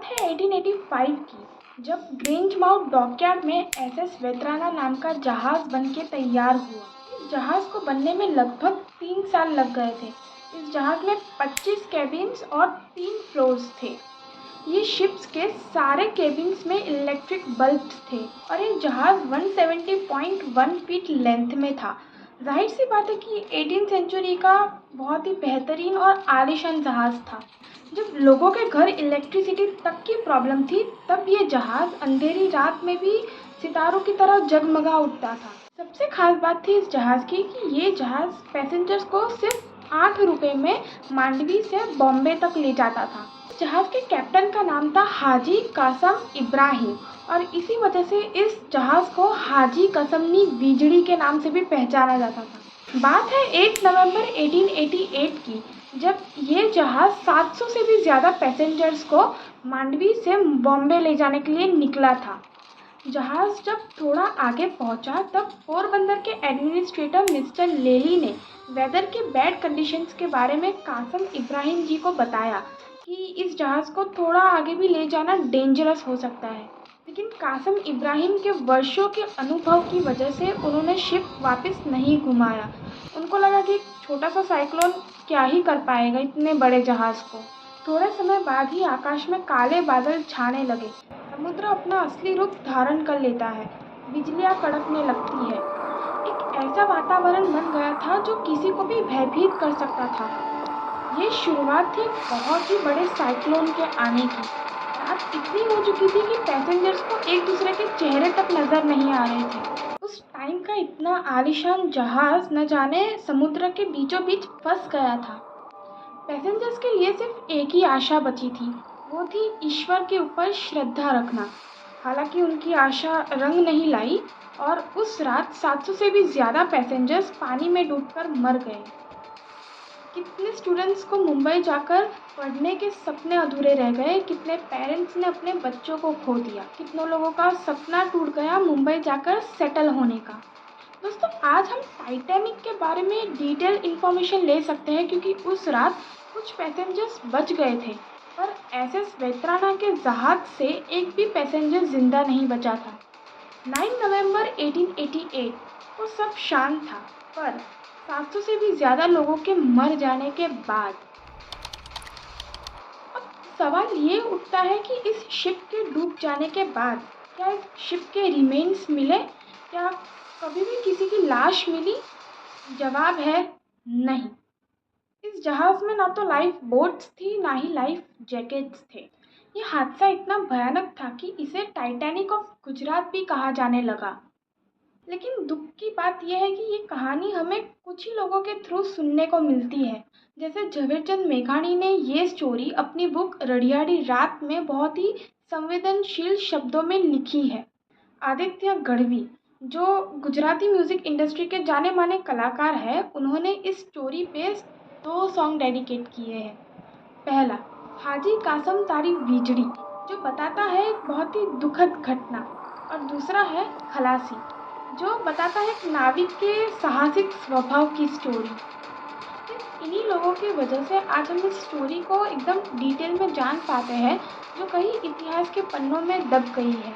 है 1885 की, जब ग्रेंज माउथ डॉकयार्ड में एसएस वेत्राना नाम का जहाज बनके तैयार हुआ। इस जहाज को बनने में लगभग 3 साल लग गए थे। इस जहाज में 25 कैबिन्स और 3 फ्लोर्स थे। ये शिप्स के सारे केबिन्स में इलेक्ट्रिक बल्ब्स थे और ये जहाज 170.1 फीट लेंथ में था। जाहिर सी बात है कि 18th सेंचुरी का बहुत ही बेहतरीन और आलीशान जहाज था। जब लोगों के घर इलेक्ट्रिसिटी तक की प्रॉब्लम थी, तब ये जहाज अंधेरी रात में भी सितारों की तरह जगमगा उठता था। सबसे खास बात थी इस जहाज की कि ये जहाज पैसेंजर्स को सिर्फ 8 रुपए में मांडवी से बॉम्बे तक ले जाता था। जहाज के कैप्टन का नाम था हाजी कासम इब्राहिम और इसी वजह से इस जहाज को हाजी कसमनी बिजड़ी के नाम से भी पहचाना जाता था। बात है 8 नवंबर 1888 की, जब ये जहाज 700 से भी ज़्यादा पैसेंजर्स को मांडवी से बॉम्बे ले जाने के लिए निकला था। जहाज जब थोड़ा आगे पहुंचा, तब पोरबंदर के एडमिनिस्ट्रेटर मिस्टर लेली ने वेदर के बैड कंडीशंस के बारे में कासम इब्राहिम जी को बताया कि इस जहाज को थोड़ा आगे भी ले जाना डेंजरस हो सकता है। लेकिन कासम इब्राहिम के वर्षों के अनुभव की वजह से उन्होंने शिप वापस नहीं घुमाया। उनको लगा कि एक छोटा सा साइक्लोन क्या ही कर पाएगा इतने बड़े जहाज को। थोड़े समय बाद ही आकाश में काले बादल छाने लगे। समुद्र अपना असली रूप धारण कर लेता है। बिजलियां कड़कने लगती है। एक ऐसा वातावरण बन गया था जो किसी को भी भयभीत कर सकता था। ये शुरुआत थी बहुत ही बड़े साइक्लोन के आने की। रात इतनी हो चुकी थी कि पैसेंजर्स को एक दूसरे के चेहरे तक नजर नहीं आ रहे थे। उस टाइम का इतना आलीशान जहाज न जाने समुद्र के बीचों बीच फंस गया था। पैसेंजर्स के लिए सिर्फ एक ही आशा बची थी, वो थी ईश्वर के ऊपर श्रद्धा रखना। हालांकि उनकी आशा रंग नहीं लाई और उस रात 700 से भी ज़्यादा पैसेंजर्स पानी में डूबकर मर गए। कितने स्टूडेंट्स को मुंबई जाकर पढ़ने के सपने अधूरे रह गए, कितने पेरेंट्स ने अपने बच्चों को खो दिया, कितनों लोगों का सपना टूट गया मुंबई जाकर सेटल होने का। दोस्तों, आज हम टाइटैनिक के बारे में डिटेल इन्फॉर्मेशन ले सकते हैं क्योंकि उस रात कुछ पैसेंजर्स बच गए थे, पर एसएस वेत्राना के जहाज से एक भी पैसेंजर जिंदा नहीं बचा था। 9 नवंबर 1888 को सब शांत था, पर 700 से भी ज़्यादा लोगों के मर जाने के बाद अब सवाल ये उठता है कि इस शिप के डूब जाने के बाद क्या इस शिप के रिमेन्स मिले? क्या कभी भी किसी की लाश मिली? जवाब है नहीं। इस जहाज में ना तो लाइफ बोट्स थी, ना ही लाइफ जैकेट्स थे। ये हादसा इतना भयानक था कि इसे टाइटैनिक ऑफ गुजरात भी कहा जाने लगा। लेकिन दुख की बात यह है कि ये कहानी हमें कुछ ही लोगों के थ्रू सुनने को मिलती है। जैसे झवेरचंद मेघानी ने ये स्टोरी अपनी बुक रड़ियाड़ी रात में बहुत ही संवेदनशील शब्दों में लिखी है। आदित्य गढ़वी, जो गुजराती म्यूज़िक इंडस्ट्री के जाने माने कलाकार हैं, उन्होंने इस स्टोरी पे 2 सॉन्ग डेडिकेट किए हैं। पहला, हाजी कासम तारी बिजड़ी, जो बताता है एक बहुत ही दुखद घटना, और दूसरा है खलासी, जो बताता है एक नाविक के साहसिक स्वभाव की स्टोरी। सिर्फ इन्हीं लोगों की वजह से आज हम इस स्टोरी को एकदम डिटेल में जान पाते हैं, जो कहीं इतिहास के पन्नों में दब गई है।